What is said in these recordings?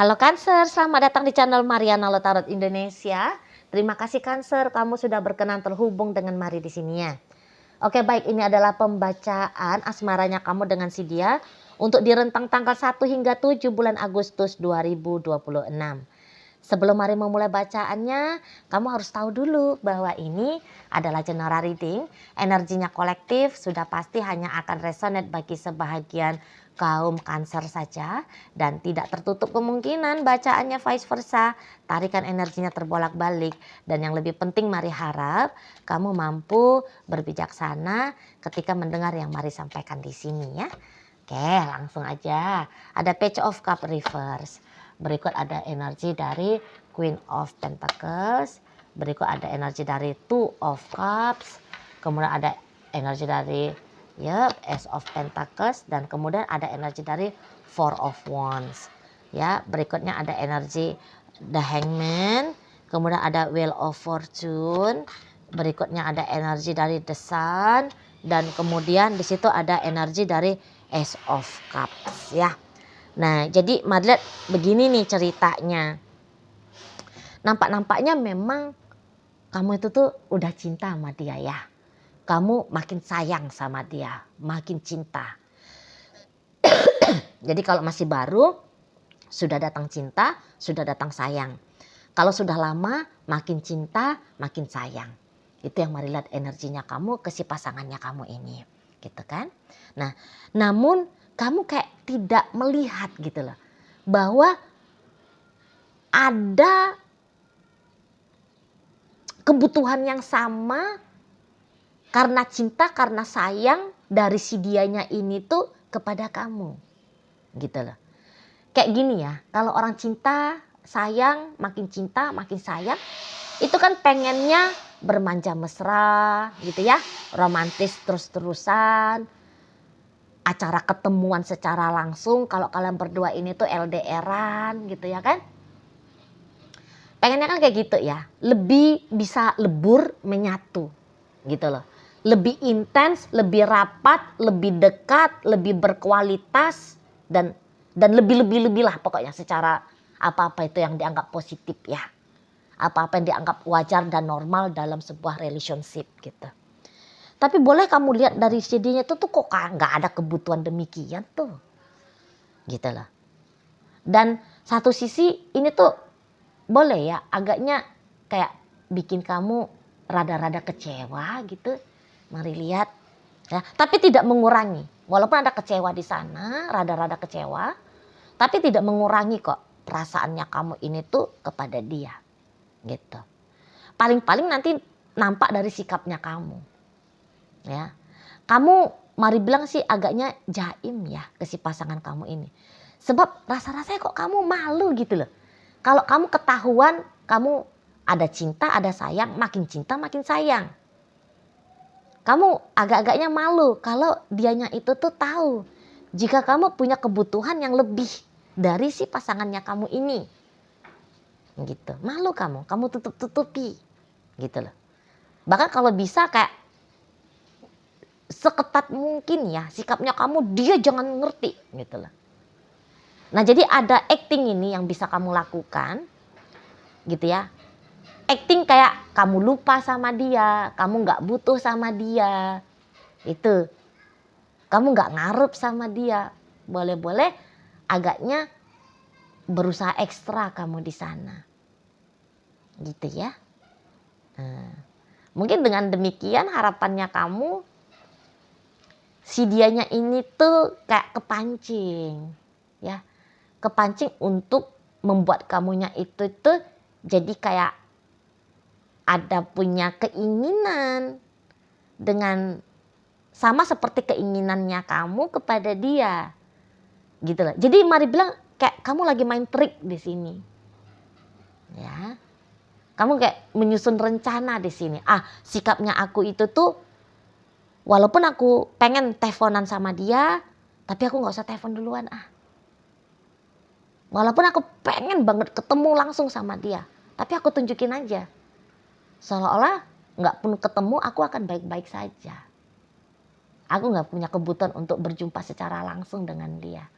Halo Cancer, selamat datang di channel Mariana Tarot Indonesia. Terima kasih Cancer, kamu sudah berkenan terhubung dengan Mari di sini ya. Oke baik, ini adalah pembacaan asmaranya kamu dengan si dia untuk di rentang tanggal 1 hingga 7 bulan Agustus 2026. Sebelum Mari memulai bacaannya, kamu harus tahu dulu bahwa ini adalah general reading. Energinya kolektif, sudah pasti hanya akan resonate bagi sebahagian kaum Cancer saja. Dan tidak tertutup kemungkinan bacaannya vice versa. Tarikan energinya terbolak-balik. Dan yang lebih penting Mari harap kamu mampu berbijaksana ketika mendengar yang Mari sampaikan di sini ya. Oke, langsung aja. Ada Page of Cup Reverse. Berikut ada energi dari Queen of Pentacles. Berikut ada energi dari Two of Cups. Kemudian ada energi dari Ace of Pentacles. Dan kemudian ada energi dari Four of Wands. Ya, berikutnya ada energi The Hangman. Kemudian ada Wheel of Fortune. Berikutnya ada energi dari The Sun. Dan kemudian di situ ada energi dari Ace of Cups ya. Nah, jadi Mari lihat begini nih ceritanya. Nampak-nampaknya memang kamu itu tuh udah cinta sama dia ya. Kamu makin sayang sama dia, makin cinta. Jadi kalau masih baru, sudah datang cinta, sudah datang sayang. Kalau sudah lama, makin cinta, makin sayang. Itu yang Mari lihat energinya kamu ke si pasangannya kamu ini. Gitu kan. Nah, namun kamu kayak tidak melihat gitu loh. Bahwa ada kebutuhan yang sama karena cinta, karena sayang dari si dianya ini tuh kepada kamu. Gitu loh. Kayak gini ya, kalau orang cinta, sayang, makin cinta, makin sayang, itu kan pengennya bermanja mesra gitu ya, romantis terus-terusan, acara ketemuan secara langsung, kalau kalian berdua ini tuh LDR-an gitu ya kan. Pengennya kan kayak gitu ya, lebih bisa lebur menyatu gitu loh. Lebih intens, lebih rapat, lebih dekat, lebih berkualitas dan lebih lah pokoknya secara apa-apa itu yang dianggap positif ya. Apa-apa yang dianggap wajar dan normal dalam sebuah relationship gitu. Tapi boleh kamu lihat dari CD-nya itu tuh kok nggak ada kebutuhan demikian tuh. Gitu loh. Dan satu sisi ini tuh boleh ya agaknya kayak bikin kamu rada-rada kecewa gitu. Mari lihat ya, tapi tidak mengurangi. Walaupun ada kecewa di sana, rada-rada kecewa, tapi tidak mengurangi kok perasaannya kamu ini tuh kepada dia. Gitu. Paling-paling nanti nampak dari sikapnya kamu. Ya. Kamu Mari bilang sih agaknya jaim ya ke si pasangan kamu ini. Sebab rasa-rasanya kok kamu malu gitu loh. Kalau kamu ketahuan kamu ada cinta, ada sayang, makin cinta, makin sayang. Kamu agak-agaknya malu kalau dianya itu tuh tahu jika kamu punya kebutuhan yang lebih dari si pasangannya kamu ini. Gitu. Malu kamu tutup-tutupi. Gitu loh. Bahkan kalau bisa kayak seketat mungkin ya sikapnya kamu dia jangan ngerti gitu loh. Nah jadi ada acting ini yang bisa kamu lakukan gitu ya. Acting kayak kamu lupa sama dia, kamu gak butuh sama dia. Itu. Kamu gak ngarep sama dia. Boleh-boleh agaknya berusaha ekstra kamu di sana. Gitu ya. Nah, mungkin dengan demikian harapannya kamu si dianya ini tuh kayak kepancing. Ya. Kepancing untuk membuat kamunya itu tuh jadi kayak ada punya keinginan dengan sama seperti keinginannya kamu kepada dia. Gitu loh. Jadi Mari bilang kayak kamu lagi main trik di sini. Ya. Kamu kayak menyusun rencana di sini. Sikapnya aku itu tuh walaupun aku pengen teleponan sama dia, tapi aku enggak usah telepon duluan Walaupun aku pengen banget ketemu langsung sama dia, tapi aku tunjukin aja. Seolah-olah nggak perlu ketemu, aku akan baik-baik saja. Aku nggak punya kebutuhan untuk berjumpa secara langsung dengan dia.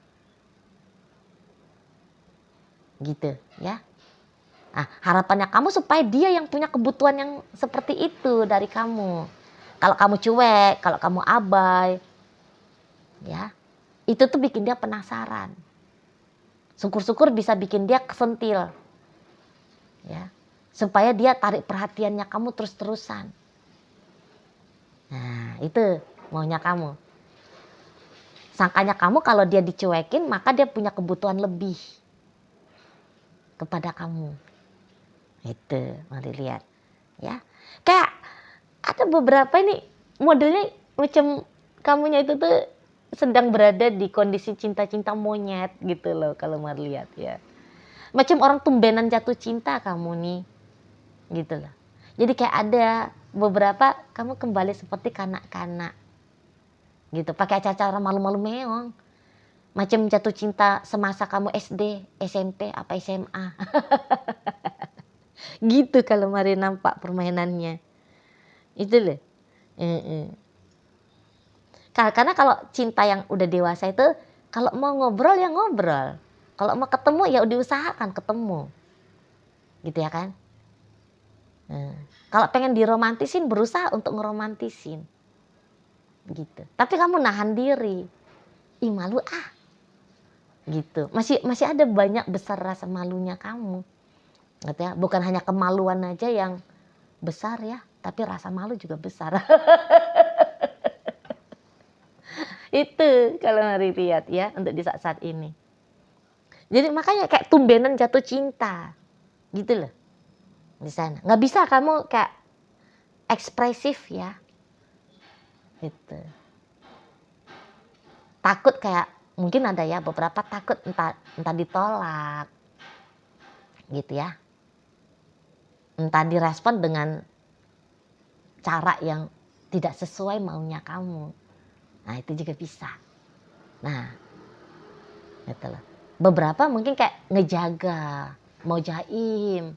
gitu ya. Nah, harapannya kamu supaya dia yang punya kebutuhan yang seperti itu dari kamu. Kalau kamu cuek, kalau kamu abai, ya, itu tuh bikin dia penasaran. Syukur-syukur bisa bikin dia kesentil, ya, supaya dia tarik perhatiannya kamu terus-terusan. Nah, itu maunya kamu. Sangkanya kamu kalau dia dicuekin, maka dia punya kebutuhan lebih kepada kamu. Itu, mari lihat, ya. Kayak ada beberapa ini modelnya macam kamunya itu tuh sedang berada di kondisi cinta-cinta monyet gitu loh kalau mari lihat ya. Macam orang tumbenan jatuh cinta kamu nih, gitu loh. Jadi kayak ada beberapa kamu kembali seperti kanak-kanak, gitu. Pakai cara-cara malu-malu meong. Macam jatuh cinta semasa kamu SD, SMP, apa SMA. Gitu kalau mari nampak permainannya. Itu loh. Karena kalau cinta yang udah dewasa itu, kalau mau ngobrol ya ngobrol. Kalau mau ketemu ya diusahakan ketemu. Gitu ya kan. Kalau pengen diromantisin, berusaha untuk ngeromantisin. Gitu. Tapi kamu nahan diri. Ih, malu ah. Gitu. Masih ada banyak besar rasa malunya kamu. Gitu ya. Bukan hanya kemaluan aja yang besar ya, tapi rasa malu juga besar. Itu kalau mari lihat ya untuk di saat-saat ini. Jadi makanya kayak tumbenan jatuh cinta. Gitu loh. Di sana. Nggak bisa kamu kayak ekspresif ya. Gitu. Takut kayak mungkin ada ya beberapa takut entah ditolak. Gitu ya. Entah direspon dengan cara yang tidak sesuai maunya kamu. Nah, itu juga bisa. Nah, gitu loh. Beberapa mungkin kayak ngejaga, mau jaim.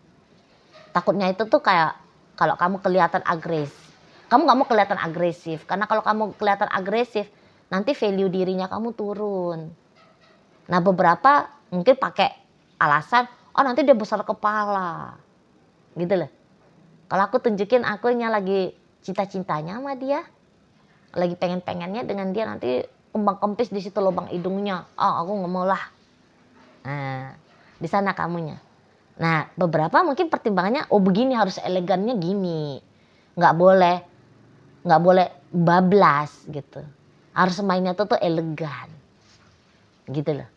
Takutnya itu tuh kayak kalau kamu kelihatan agresif. Kamu nggak mau kelihatan agresif. Karena kalau kamu kelihatan agresif, nanti value dirinya kamu turun. Nah, beberapa mungkin pakai alasan, oh nanti dia besar kepala. Gitu loh. Kalau aku tunjukin akunya lagi cinta-cintanya sama dia, lagi pengen-pengennya dengan dia, nanti kembang kempis di situ lubang hidungnya. Oh, aku nggak mau lah. Nah, di sana kamunya. Nah, beberapa mungkin pertimbangannya, oh begini harus elegannya gini. Nggak boleh bablas gitu. Harus mainnya tuh elegan. Gitu loh.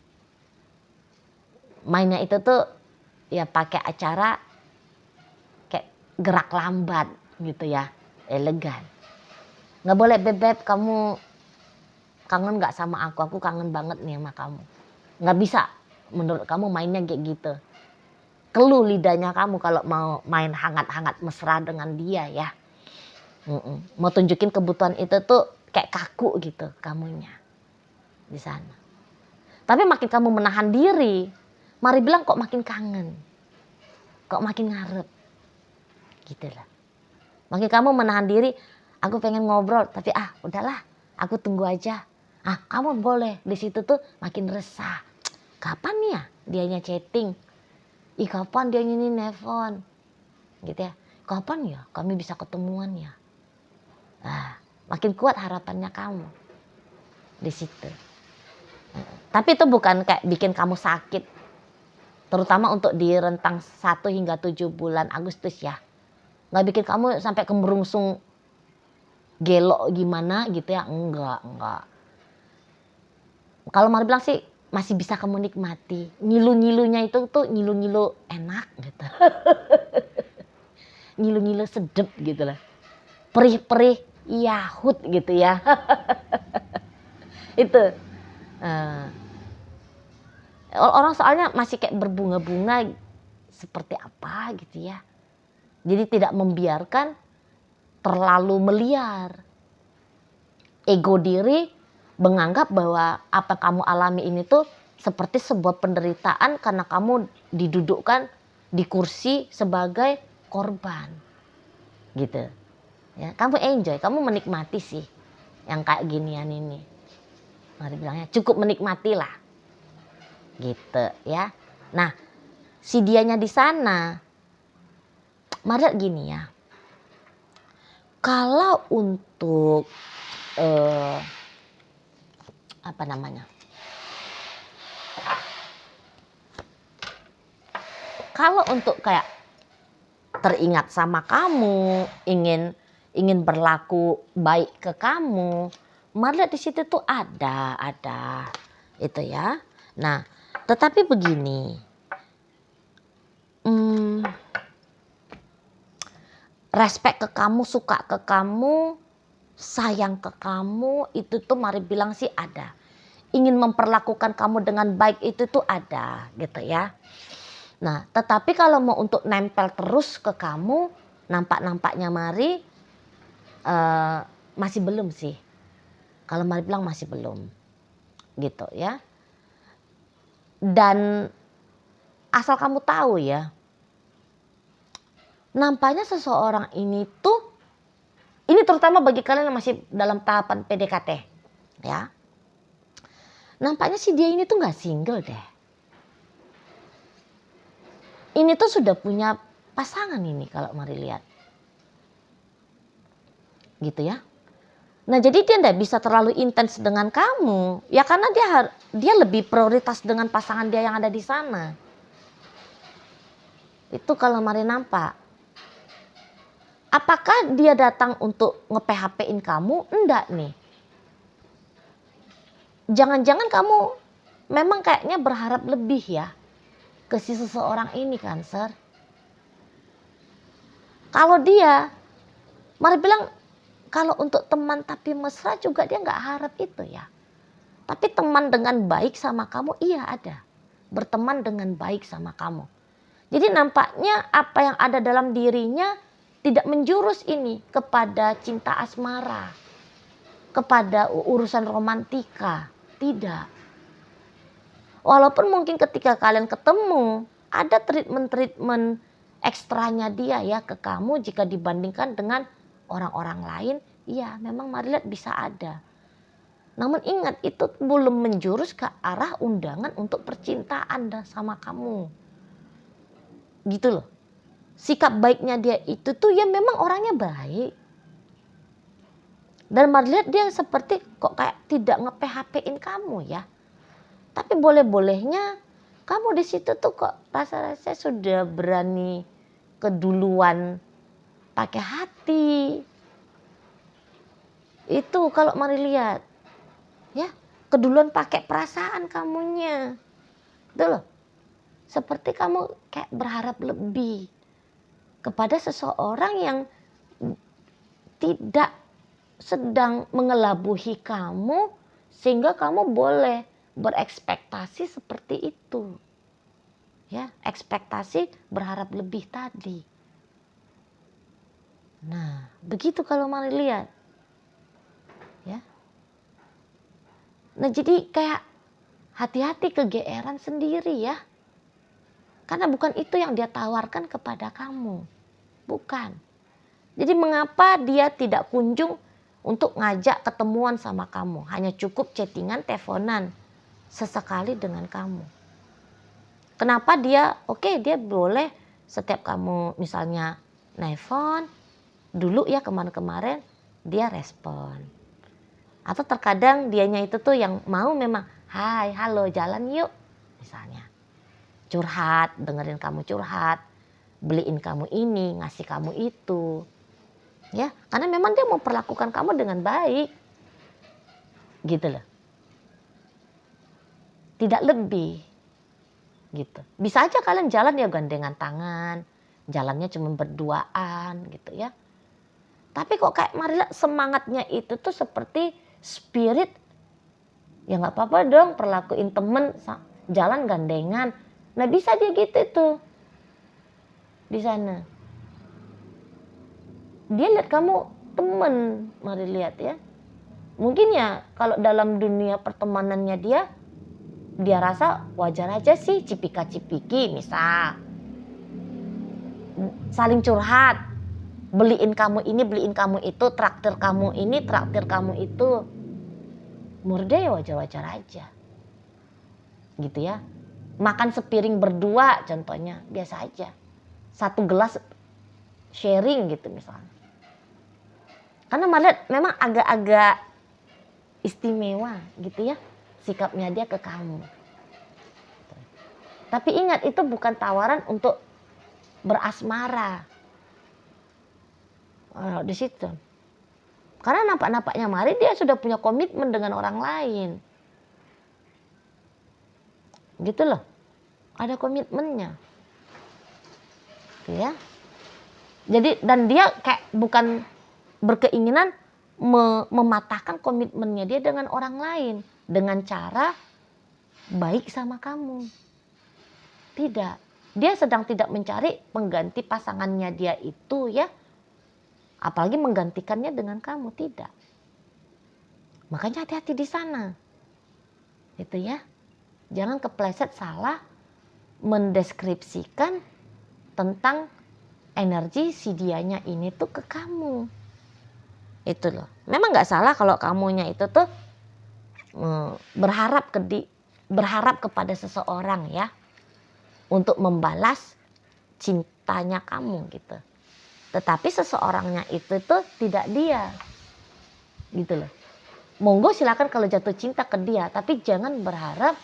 Mainnya itu tuh ya pakai acara kayak gerak lambat gitu ya, elegan. Nggak boleh bebek, kamu kangen nggak sama aku kangen banget nih sama kamu. Nggak bisa menurut kamu mainnya kayak gitu. Keluh lidahnya kamu kalau mau main hangat-hangat mesra dengan dia ya. Mau tunjukin kebutuhan itu tuh kayak kaku gitu kamunya di sana. Tapi makin kamu menahan diri, mari bilang kok makin kangen, kok makin ngarep, gitu lah. Makin kamu menahan diri, aku pengen ngobrol, tapi udahlah, aku tunggu aja. Kamu boleh di situ tuh makin resah. Kapan ya dianya chatting? Kapan dia ini nelfon? Gitu ya. Kapan ya kami bisa ketemuan ya? Makin kuat harapannya kamu di situ. Tapi itu bukan kayak bikin kamu sakit. Terutama untuk di rentang 1 hingga 7 bulan Agustus ya. Nggak bikin kamu sampai kemerungsung gelok gimana gitu ya. Enggak. Kalau Mari bilang sih masih bisa kamu nikmati. Ngilu-ngilunya itu tuh ngilu-ngilu enak gitu. Ngilu-ngilu sedep gitu lah. Perih-perih yahut gitu ya. Itu. Orang soalnya masih kayak berbunga-bunga seperti apa gitu ya. Jadi tidak membiarkan terlalu meliar. Ego diri menganggap bahwa apa kamu alami ini tuh seperti sebuah penderitaan karena kamu didudukkan di kursi sebagai korban. Gitu. Ya, kamu enjoy, kamu menikmati sih yang kayak ginian ini. Mari bilangnya cukup menikmati lah. Gitu ya. Nah, si dianya di sana. Mari lihat gini ya. Kalau untuk apa namanya? Kalau untuk kayak teringat sama kamu, ingin berlaku baik ke kamu, mari lihat di situ tuh ada itu ya. Nah, tetapi begini, respect ke kamu, suka ke kamu, sayang ke kamu, itu tuh mari bilang sih ada. Ingin memperlakukan kamu dengan baik itu tuh ada gitu ya. Nah, tetapi kalau mau untuk nempel terus ke kamu, nampaknya mari masih belum sih. Kalau mari bilang masih belum gitu ya. Dan asal kamu tahu ya, nampaknya seseorang ini tuh, ini terutama bagi kalian yang masih dalam tahapan PDKT ya. Nampaknya si dia ini tuh gak single deh. Ini tuh sudah punya pasangan ini kalau mari lihat. Gitu ya. Nah jadi dia gak bisa terlalu intens dengan kamu. Ya karena dia lebih prioritas dengan pasangan dia yang ada di sana. Itu kalau mari nampak. Apakah dia datang untuk nge-PHP-in kamu? Enggak nih. Jangan-jangan kamu memang kayaknya berharap lebih ya ke si seseorang ini, Cancer. Kalau dia, mari bilang kalau untuk teman tapi mesra juga dia nggak harap itu ya. Tapi teman dengan baik sama kamu iya ada. Berteman dengan baik sama kamu. Jadi nampaknya apa yang ada dalam dirinya tidak menjurus ini kepada cinta asmara. Kepada urusan romantika. Tidak. Walaupun mungkin ketika kalian ketemu ada treatment ekstranya dia ya ke kamu jika dibandingkan dengan orang-orang lain. Ya memang mari lihat bisa ada. Namun ingat itu belum menjurus ke arah undangan untuk percintaan sama kamu. Gitu loh. Sikap baiknya dia itu tuh ya memang orangnya baik. Dan mari lihat dia seperti kok kayak tidak nge-PHP-in kamu ya. Tapi boleh-bolehnya kamu di situ tuh kok rasa-rasa sudah berani keduluan pakai hati. Itu kalau mari lihat. Ya, keduluan pakai perasaan kamunya. Itu loh. Seperti kamu kayak berharap lebih kepada seseorang yang tidak sedang mengelabuhi kamu sehingga kamu boleh berekspektasi seperti itu. Ya, ekspektasi berharap lebih tadi. Nah, begitu kalau mari lihat. Ya. Nah, jadi kayak hati-hati kegeeran sendiri ya. Karena bukan itu yang dia tawarkan kepada kamu. Bukan. Jadi mengapa dia tidak kunjung untuk ngajak ketemuan sama kamu. Hanya cukup chattingan, teleponan sesekali dengan kamu. Kenapa dia, dia boleh setiap kamu misalnya nelfon, dulu ya kemarin-kemarin dia respon. Atau terkadang dianya itu tuh yang mau memang, hai, halo, jalan yuk. Misalnya, curhat, dengerin kamu curhat, beliin kamu ini, ngasih kamu itu. Ya, karena memang dia mau perlakukan kamu dengan baik. Gitu loh. Tidak lebih. Gitu. Bisa aja kalian jalan ya gandengan tangan, jalannya cuma berduaan gitu ya. Tapi kok kayak Marila semangatnya itu tuh seperti spirit. Ya nggak apa-apa dong perlakuin temen jalan gandengan. Nah bisa dia gitu tuh di sana. Dia lihat kamu temen, mari lihat ya. Mungkin ya kalau dalam dunia pertemanannya dia rasa wajar aja sih cipika-cipiki misal. Saling curhat, beliin kamu ini, beliin kamu itu, traktir kamu ini, traktir kamu itu. Menurut dia ya wajar-wajar aja. Gitu ya. Makan sepiring berdua contohnya, biasa aja. Satu gelas sharing gitu misalnya. Karena Maret memang agak-agak istimewa gitu ya sikapnya dia ke kamu. Tapi ingat, itu bukan tawaran untuk berasmara. Di situ. Karena nampak-nampaknya Mari dia sudah punya komitmen dengan orang lain. Gitu loh. Ada komitmennya. Gitu ya. Jadi dan dia kayak bukan berkeinginan mematahkan komitmennya dia dengan orang lain dengan cara baik sama kamu. Tidak. Dia sedang tidak mencari pengganti pasangannya dia itu ya. Apalagi menggantikannya dengan kamu, tidak. Makanya hati-hati di sana. Gitu ya. Jangan kepleset salah mendeskripsikan tentang energi si dianya ini tuh ke kamu. Itu loh. Memang nggak salah kalau kamunya itu tuh berharap kepada seseorang ya untuk membalas cintanya kamu gitu. Tetapi seseorangnya itu tuh tidak dia. Gitu loh. Monggo silakan kalau jatuh cinta ke dia, tapi jangan berharap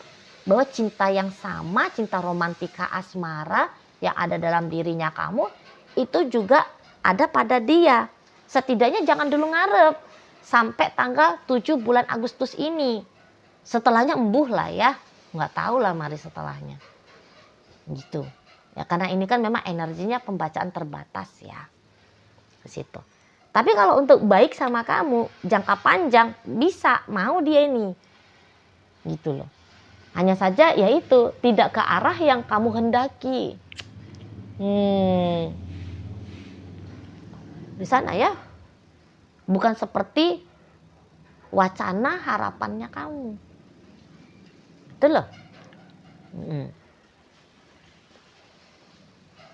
bahwa cinta yang sama, cinta romantika asmara yang ada dalam dirinya kamu itu juga ada pada dia. Setidaknya jangan dulu ngarep sampai tanggal 7 bulan Agustus ini. Setelahnya embuh lah ya. Nggak tahu lah Mari setelahnya. Gitu. Ya karena ini kan memang energinya pembacaan terbatas ya. Ke situ. Tapi kalau untuk baik sama kamu jangka panjang bisa, mau dia ini. Gitu loh. Hanya saja yaitu tidak ke arah yang kamu hendaki. Di sana ya. Bukan seperti wacana harapannya kamu. Itu loh.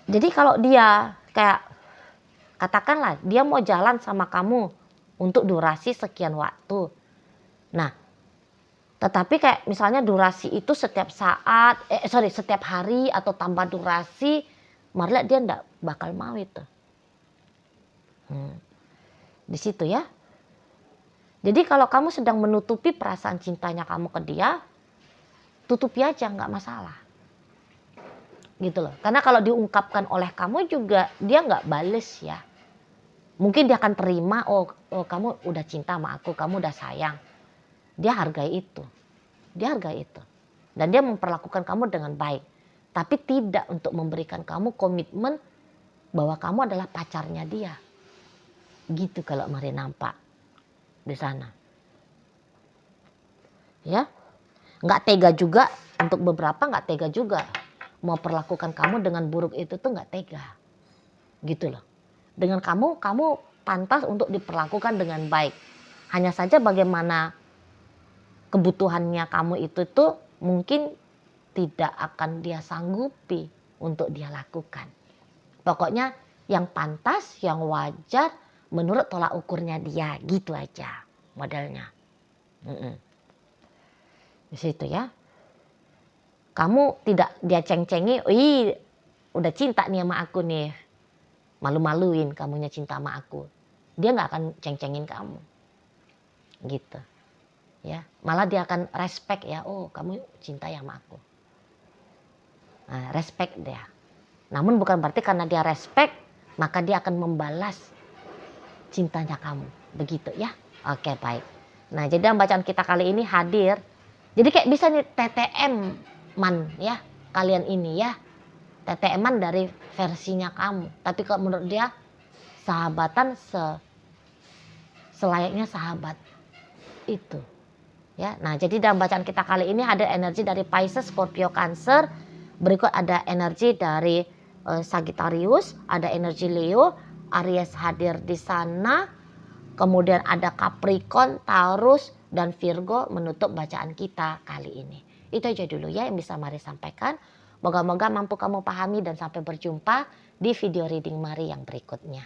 Jadi kalau dia kayak katakanlah dia mau jalan sama kamu untuk durasi sekian waktu. Nah, tetapi kayak misalnya durasi itu setiap hari atau tambah durasi, Marla dia enggak bakal mau itu. Di situ ya. Jadi kalau kamu sedang menutupi perasaan cintanya kamu ke dia, tutupi aja, nggak masalah. Gitu loh. Karena kalau diungkapkan oleh kamu juga dia nggak bales ya. Mungkin dia akan terima, oh kamu udah cinta sama aku, kamu udah sayang. Dia hargai itu. Dia hargai itu. Dan dia memperlakukan kamu dengan baik. Tapi tidak untuk memberikan kamu komitmen bahwa kamu adalah pacarnya dia. Gitu kalau Mari nampak di sana. Ya. Nggak tega juga, untuk beberapa nggak tega juga. Mau perlakukan kamu dengan buruk itu tuh nggak tega. Gitu loh. Dengan kamu pantas untuk diperlakukan dengan baik. Hanya saja bagaimana kebutuhannya kamu itu tuh mungkin tidak akan dia sanggupi untuk dia lakukan. Pokoknya yang pantas, yang wajar menurut tolak ukurnya dia, gitu aja modelnya. Di situ ya. Kamu tidak dia ceng-cengi, udah cinta nih sama aku nih. Malu-maluin kamunya cinta sama aku. Dia nggak akan ceng-cengin kamu. Gitu. Ya, malah dia akan respect ya, oh kamu cinta ya sama aku. Nah, respect dia. Namun bukan berarti karena dia respect, maka dia akan membalas cintanya kamu. Begitu ya. Oke, baik. Nah, jadi dalam bacaan kita kali ini hadir. Jadi kayak bisa nih TTM-man ya, kalian ini ya. TTM-man dari versinya kamu. Tapi kalau menurut dia sahabatan selayaknya sahabat. Itu. Ya. Nah, jadi dalam bacaan kita kali ini ada energi dari Pisces, Scorpio, Cancer. Berikut ada energi dari Sagittarius, ada energi Leo, Aries hadir di sana. Kemudian ada Capricorn, Taurus, dan Virgo menutup bacaan kita kali ini. Itu aja dulu ya yang bisa Mari sampaikan. Moga-moga mampu kamu pahami dan sampai berjumpa di video reading Mari yang berikutnya.